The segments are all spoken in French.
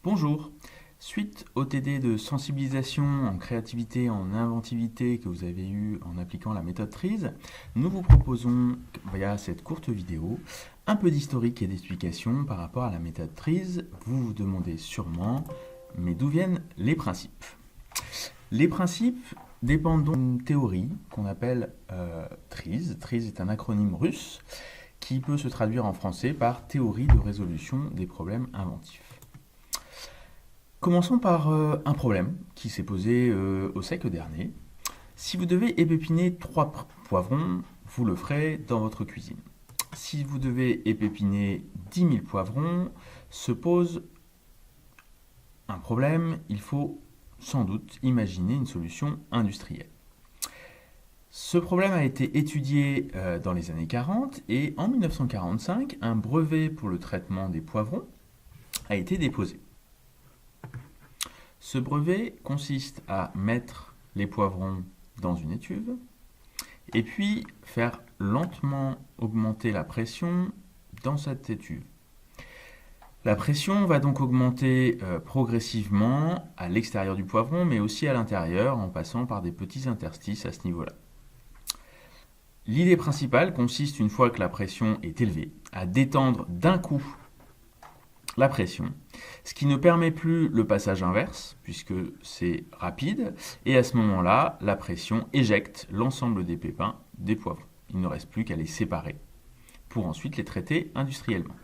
Bonjour. Suite au TD de sensibilisation en créativité, en inventivité que vous avez eu en appliquant la méthode TRIZ, nous vous proposons, via cette courte vidéo, un peu d'historique et d'explication par rapport à la méthode TRIZ. Vous vous demandez sûrement, mais d'où viennent les principes? Les principes dépendent d'une théorie qu'on appelle TRIZ. TRIZ est un acronyme russe qui peut se traduire en français par théorie de résolution des problèmes inventifs. Commençons par un problème qui s'est posé au siècle dernier. Si vous devez épépiner 3 poivrons, vous le ferez dans votre cuisine. Si vous devez épépiner 10 000 poivrons, se pose un problème, il faut sans doute imaginer une solution industrielle. Ce problème a été étudié dans les années 40 et en 1945, un brevet pour le traitement des poivrons a été déposé. Ce brevet consiste à mettre les poivrons dans une étuve et puis faire lentement augmenter la pression dans cette étuve. La pression va donc augmenter progressivement à l'extérieur du poivron, mais aussi à l'intérieur en passant par des petits interstices à ce niveau-là. L'idée principale consiste, une fois que la pression est élevée, à détendre d'un coup la pression, ce qui ne permet plus le passage inverse, puisque c'est rapide, et à ce moment-là, la pression éjecte l'ensemble des pépins des poivrons. Il ne reste plus qu'à les séparer pour ensuite les traiter industriellement.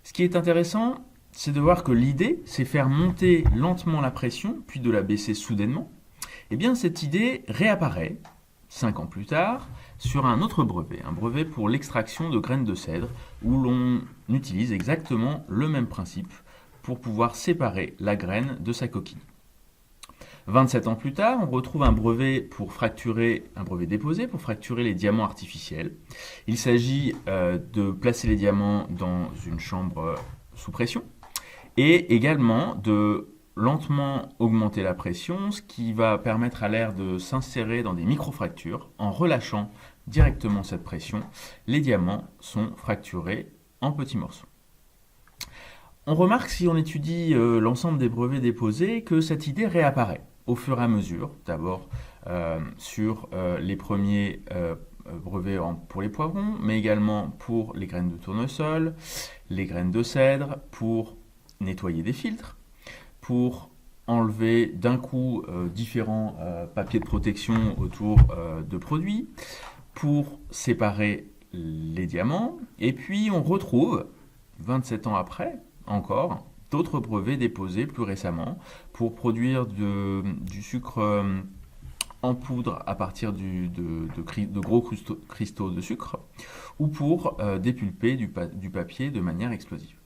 Ce qui est intéressant, c'est de voir que l'idée, c'est faire monter lentement la pression, puis de la baisser soudainement. Eh bien, cette idée réapparaît 5 ans plus tard, sur un autre brevet, un brevet pour l'extraction de graines de cèdre, où l'on utilise exactement le même principe pour pouvoir séparer la graine de sa coquille. 27 ans plus tard, on retrouve un brevet déposé pour fracturer les diamants artificiels. Il s'agit de placer les diamants dans une chambre sous pression et également de lentement augmenter la pression, ce qui va permettre à l'air de s'insérer dans des micro-fractures. En relâchant directement cette pression, les diamants sont fracturés en petits morceaux. On remarque, si on étudie l'ensemble des brevets déposés, que cette idée réapparaît au fur et à mesure, d'abord sur les premiers brevets pour les poivrons, mais également pour les graines de tournesol, les graines de cèdre, pour nettoyer des filtres, pour enlever d'un coup différents papiers de protection autour de produits, pour séparer les diamants, et puis on retrouve, 27 ans après, encore, d'autres brevets déposés plus récemment pour produire du sucre en poudre à partir de gros cristaux de sucre, ou pour dépulper du papier de manière explosive.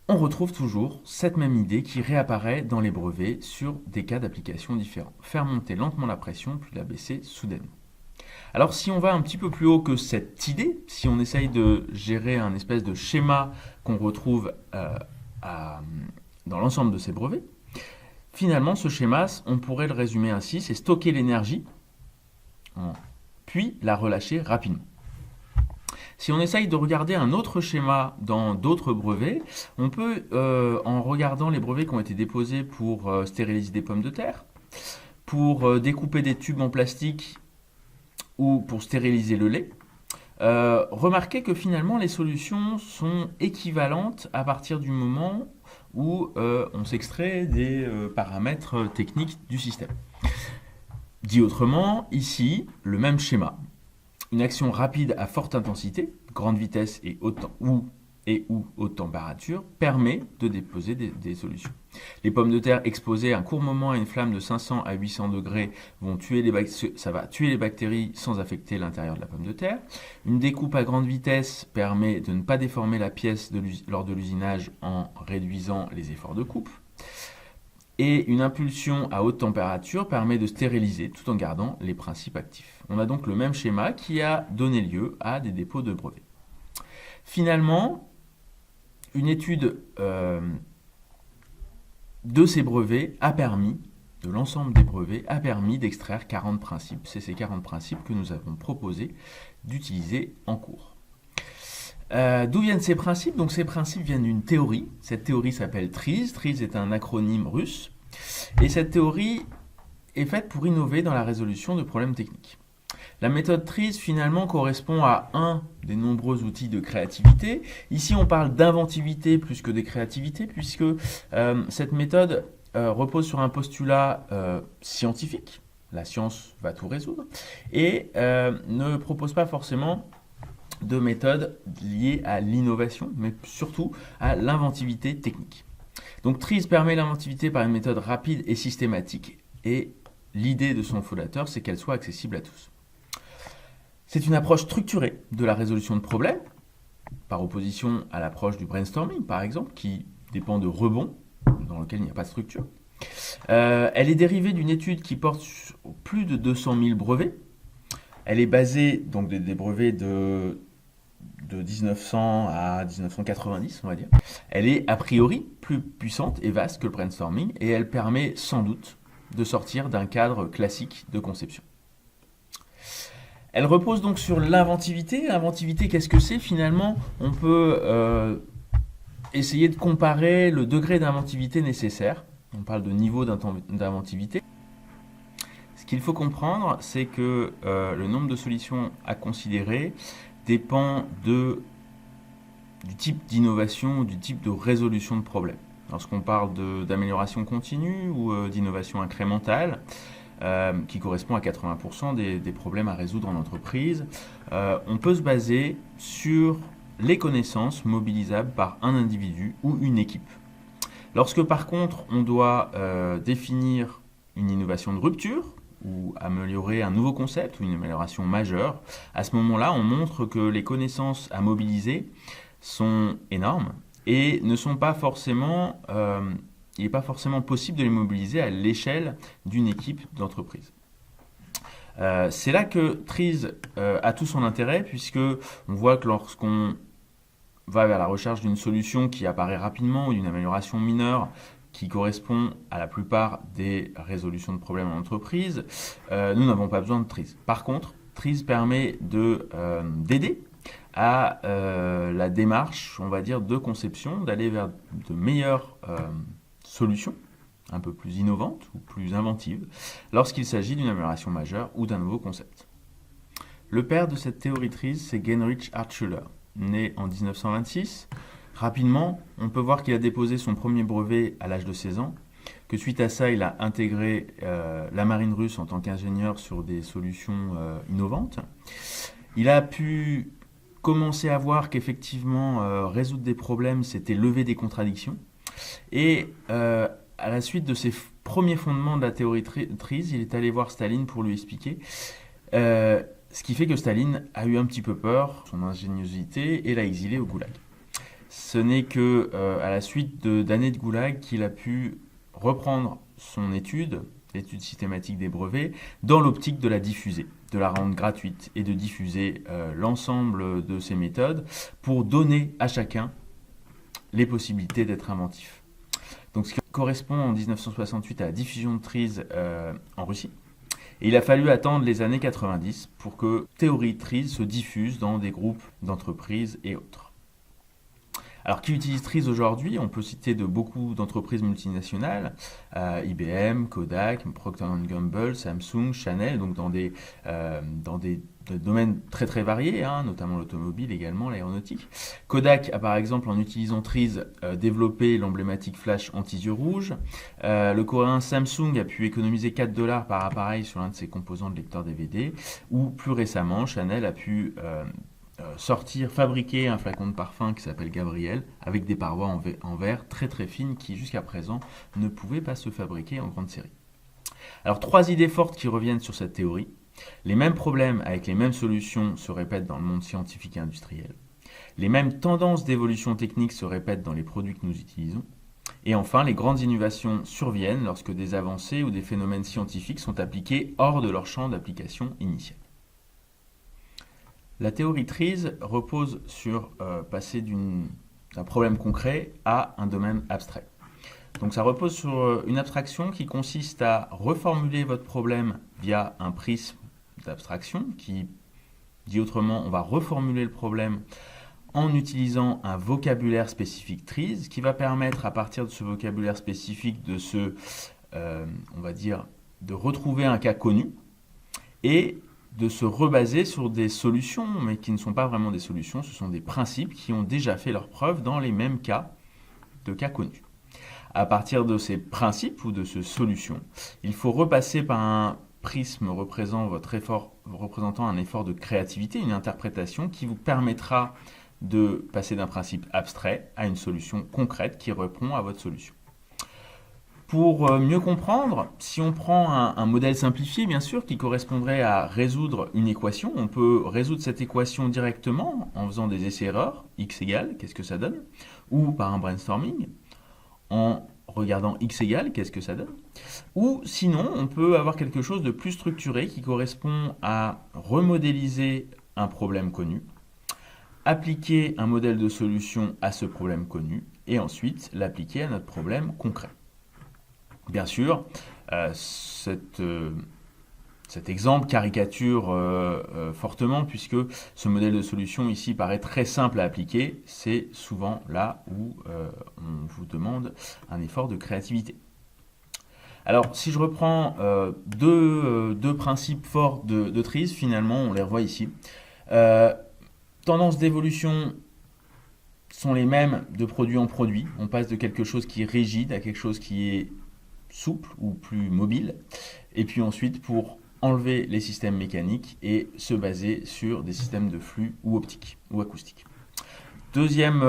On retrouve toujours cette même idée qui réapparaît dans les brevets sur des cas d'application différents. Faire monter lentement la pression, puis la baisser soudainement. Alors si on va un petit peu plus haut que cette idée, si on essaye de gérer un espèce de schéma qu'on retrouve dans l'ensemble de ces brevets, finalement ce schéma, on pourrait le résumer ainsi, c'est stocker l'énergie, puis la relâcher rapidement. Si on essaye de regarder un autre schéma dans d'autres brevets, on peut, en regardant les brevets qui ont été déposés pour stériliser des pommes de terre, pour découper des tubes en plastique ou pour stériliser le lait, remarquer que finalement les solutions sont équivalentes à partir du moment où on s'extrait des paramètres techniques du système. Dit autrement, ici, le même schéma. Une action rapide à forte intensité, grande vitesse et haute température, permet de déposer des solutions. Les pommes de terre exposées un court moment à une flamme de 500 à 800 degrés ça va tuer les bactéries sans affecter l'intérieur de la pomme de terre. Une découpe à grande vitesse permet de ne pas déformer la pièce lors de l'usinage en réduisant les efforts de coupe. Et une impulsion à haute température permet de stériliser tout en gardant les principes actifs. On a donc le même schéma qui a donné lieu à des dépôts de brevets. Finalement, une étude de ces brevets de l'ensemble des brevets, a permis d'extraire 40 principes. C'est ces 40 principes que nous avons proposé d'utiliser en cours. D'où viennent ces principes? Donc ces principes viennent d'une théorie. Cette théorie s'appelle TRIZ. TRIZ est un acronyme russe. Et cette théorie est faite pour innover dans la résolution de problèmes techniques. La méthode TRIZ finalement correspond à un des nombreux outils de créativité. Ici on parle d'inventivité plus que de créativité puisque cette méthode repose sur un postulat scientifique. La science va tout résoudre. Et ne propose pas forcément de méthodes liées à l'innovation, mais surtout à l'inventivité technique. Donc TRIZ permet l'inventivité par une méthode rapide et systématique, et l'idée de son fondateur, c'est qu'elle soit accessible à tous. C'est une approche structurée de la résolution de problèmes, par opposition à l'approche du brainstorming, par exemple, qui dépend de rebonds, dans lequel il n'y a pas de structure. Elle est dérivée d'une étude qui porte sur plus de 200 000 brevets. Elle est basée, donc des brevets de 1900 à 1990, on va dire. Elle est a priori plus puissante et vaste que le brainstorming et elle permet sans doute de sortir d'un cadre classique de conception. Elle repose donc sur l'inventivité. L'inventivité, qu'est-ce que c'est finalement? On peut essayer de comparer le degré d'inventivité nécessaire. On parle de niveau d'inventivité. Ce qu'il faut comprendre, c'est que le nombre de solutions à considérer dépend du type d'innovation, du type de résolution de problème. Lorsqu'on parle d'amélioration continue ou d'innovation incrémentale, qui correspond à 80% des problèmes à résoudre en entreprise, on peut se baser sur les connaissances mobilisables par un individu ou une équipe. Lorsque par contre on doit définir une innovation de rupture, ou améliorer un nouveau concept ou une amélioration majeure, à ce moment-là, on montre que les connaissances à mobiliser sont énormes et ne sont pas forcément, il n'est pas forcément possible de les mobiliser à l'échelle d'une équipe d'entreprise. C'est là que TRIZ a tout son intérêt puisque on voit que lorsqu'on va vers la recherche d'une solution qui apparaît rapidement ou d'une amélioration mineure, qui correspond à la plupart des résolutions de problèmes en entreprise, nous n'avons pas besoin de TRIZ. Par contre, TRIZ permet d'aider à la démarche, on va dire, de conception, d'aller vers de meilleures solutions, un peu plus innovantes ou plus inventives, lorsqu'il s'agit d'une amélioration majeure ou d'un nouveau concept. Le père de cette théorie TRIZ, c'est Heinrich Altschuler, né en 1926. Rapidement, on peut voir qu'il a déposé son premier brevet à l'âge de 16 ans, que suite à ça, il a intégré la marine russe en tant qu'ingénieur sur des solutions innovantes. Il a pu commencer à voir qu'effectivement, résoudre des problèmes, c'était lever des contradictions. Et à la suite de ses premiers fondements de la théorie TRIZ, il est allé voir Staline pour lui expliquer. Ce qui fait que Staline a eu un petit peu peur, son ingéniosité, et l'a exilé au goulag. Ce n'est que à la suite d'années de goulag qu'il a pu reprendre son étude, l'étude systématique des brevets, dans l'optique de la diffuser, de la rendre gratuite et de diffuser l'ensemble de ses méthodes pour donner à chacun les possibilités d'être inventif. Donc ce qui correspond en 1968 à la diffusion de TRIZ en Russie. Et il a fallu attendre les années 90 pour que théorie TRIZ se diffuse dans des groupes d'entreprises et autres. Alors, qui utilise TRIZ aujourd'hui? On peut citer beaucoup d'entreprises multinationales, IBM, Kodak, Procter & Gamble, Samsung, Chanel, donc dans des domaines très très variés, notamment l'automobile également, l'aéronautique. Kodak a par exemple, en utilisant TRIZ, développé l'emblématique flash anti-yeux rouges. Le coréen Samsung a pu économiser 4 $ par appareil sur l'un de ses composants de lecteur DVD. Ou plus récemment, Chanel a pu fabriquer un flacon de parfum qui s'appelle Gabriel avec des parois en verre très très fines qui jusqu'à présent ne pouvaient pas se fabriquer en grande série. Alors 3 idées fortes qui reviennent sur cette théorie. Les mêmes problèmes avec les mêmes solutions se répètent dans le monde scientifique et industriel. Les mêmes tendances d'évolution technique se répètent dans les produits que nous utilisons. Et enfin, les grandes innovations surviennent lorsque des avancées ou des phénomènes scientifiques sont appliqués hors de leur champ d'application initial. La théorie TRIZ repose sur passer d'un problème concret à un domaine abstrait. Donc ça repose sur une abstraction qui consiste à reformuler votre problème via un prisme d'abstraction qui dit autrement, on va reformuler le problème en utilisant un vocabulaire spécifique TRIZ qui va permettre à partir de ce vocabulaire spécifique de on va dire, de retrouver un cas connu et de se rebaser sur des solutions, mais qui ne sont pas vraiment des solutions, ce sont des principes qui ont déjà fait leur preuve dans les mêmes cas de cas connus. À partir de ces principes ou de ces solutions, il faut repasser par un prisme représentant un effort de créativité, une interprétation qui vous permettra de passer d'un principe abstrait à une solution concrète qui répond à votre solution. Pour mieux comprendre, si on prend un modèle simplifié, bien sûr, qui correspondrait à résoudre une équation, on peut résoudre cette équation directement en faisant des essais-erreurs, x égale, qu'est-ce que ça donne, ou par un brainstorming, en regardant x égale, qu'est-ce que ça donne, ou sinon, on peut avoir quelque chose de plus structuré qui correspond à remodéliser un problème connu, appliquer un modèle de solution à ce problème connu, et ensuite l'appliquer à notre problème concret. Bien sûr, cet exemple caricature fortement puisque ce modèle de solution ici paraît très simple à appliquer. C'est souvent là où on vous demande un effort de créativité. Alors, si je reprends deux principes forts de TRIZ, finalement, on les revoit ici. Tendances d'évolution sont les mêmes de produit en produit. On passe de quelque chose qui est rigide à quelque chose qui est souple ou plus mobile. Et puis ensuite, pour enlever les systèmes mécaniques et se baser sur des systèmes de flux ou optiques ou acoustiques. Deuxième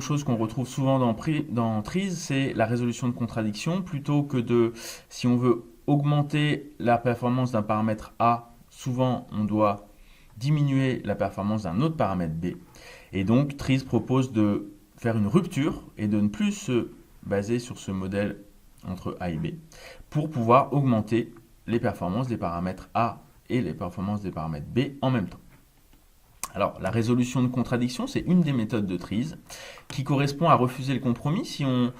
chose qu'on retrouve souvent dans TRIZ, c'est la résolution de contradictions. Plutôt que si on veut augmenter la performance d'un paramètre A, souvent on doit diminuer la performance d'un autre paramètre B. Et donc TRIZ propose de faire une rupture et de ne plus se baser sur ce modèle entre A et B pour pouvoir augmenter les performances des paramètres A et les performances des paramètres B en même temps. Alors, la résolution de contradiction, c'est une des méthodes de TRIZ qui correspond à refuser le compromis. Si on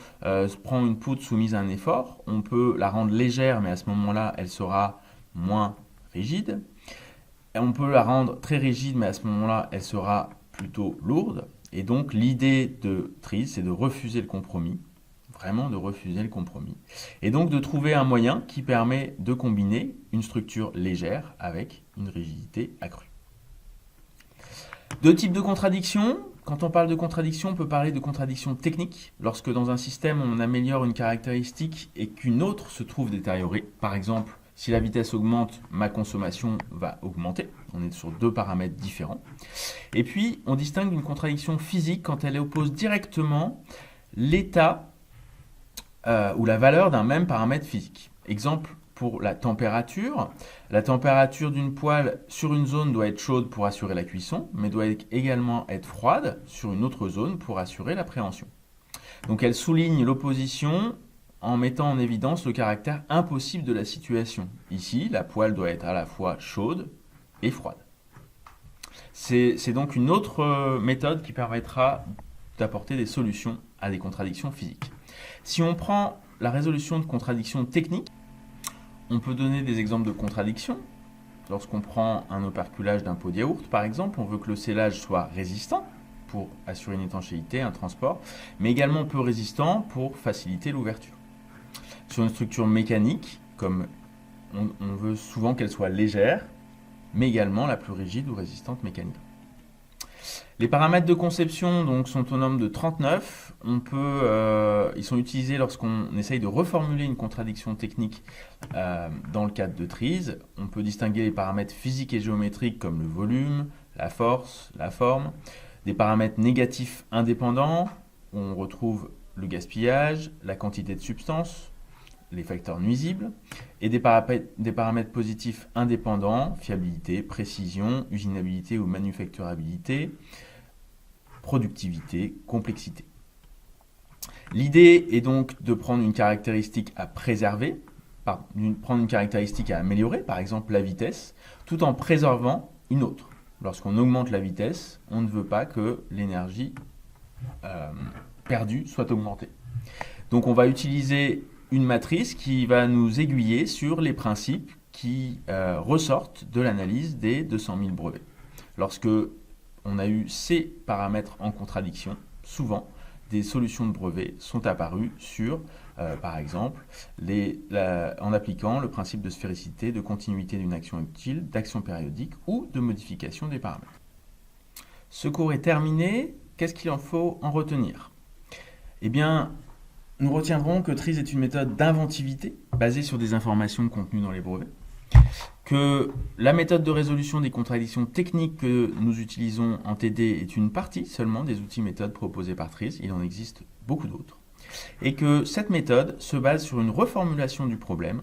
prend une poutre soumise à un effort, on peut la rendre légère, mais à ce moment-là, elle sera moins rigide. Et on peut la rendre très rigide, mais à ce moment-là, elle sera plutôt lourde. Et donc, l'idée de TRIZ, c'est de refuser le compromis, vraiment de refuser le compromis. Et donc, de trouver un moyen qui permet de combiner une structure légère avec une rigidité accrue. Deux types de contradictions. Quand on parle de contradiction, on peut parler de contradiction technique. Lorsque dans un système, on améliore une caractéristique et qu'une autre se trouve détériorée. Par exemple, si la vitesse augmente, ma consommation va augmenter. On est sur deux paramètres différents. Et puis, on distingue une contradiction physique quand elle oppose directement l'état ou la valeur d'un même paramètre physique. Exemple, pour la température d'une poêle sur une zone doit être chaude pour assurer la cuisson, mais doit également être froide sur une autre zone pour assurer la préhension. Donc elle souligne l'opposition en mettant en évidence le caractère impossible de la situation. Ici, la poêle doit être à la fois chaude et froide. C'est donc une autre méthode qui permettra d'apporter des solutions à des contradictions physiques. Si on prend la résolution de contradictions techniques, on peut donner des exemples de contradictions. Lorsqu'on prend un operculage d'un pot de yaourt, par exemple, on veut que le scellage soit résistant pour assurer une étanchéité, un transport, mais également peu résistant pour faciliter l'ouverture. Sur une structure mécanique, comme on veut souvent qu'elle soit légère, mais également la plus rigide ou résistante mécaniquement. Les paramètres de conception donc, sont au nombre de 39. Ils sont utilisés lorsqu'on essaye de reformuler une contradiction technique dans le cadre de TRIZ. On peut distinguer les paramètres physiques et géométriques comme le volume, la force, la forme. Des paramètres négatifs indépendants, où on retrouve le gaspillage, la quantité de substance, les facteurs nuisibles. Et des paramètres positifs indépendants, fiabilité, précision, usinabilité ou manufacturabilité, productivité, complexité. L'idée est donc de prendre une caractéristique à préserver, prendre une caractéristique à améliorer, par exemple la vitesse, tout en préservant une autre. Lorsqu'on augmente la vitesse, on ne veut pas que l'énergie perdue soit augmentée. Donc on va utiliser une matrice qui va nous aiguiller sur les principes qui ressortent de l'analyse des 200 000 brevets. Lorsque on a eu ces paramètres en contradiction, souvent, des solutions de brevet sont apparues sur, par exemple, en appliquant le principe de sphéricité, de continuité d'une action utile, d'action périodique ou de modification des paramètres. Ce cours est terminé. Qu'est-ce qu'il en faut en retenir? Eh bien, nous retiendrons que TRIZ est une méthode d'inventivité basée sur des informations contenues dans les brevets, que la méthode de résolution des contradictions techniques que nous utilisons en TD est une partie seulement des outils méthodes proposés par TRIZ, il en existe beaucoup d'autres, et que cette méthode se base sur une reformulation du problème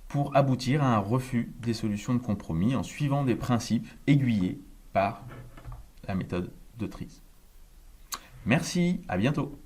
pour aboutir à un refus des solutions de compromis en suivant des principes aiguillés par la méthode de TRIZ. Merci, à bientôt.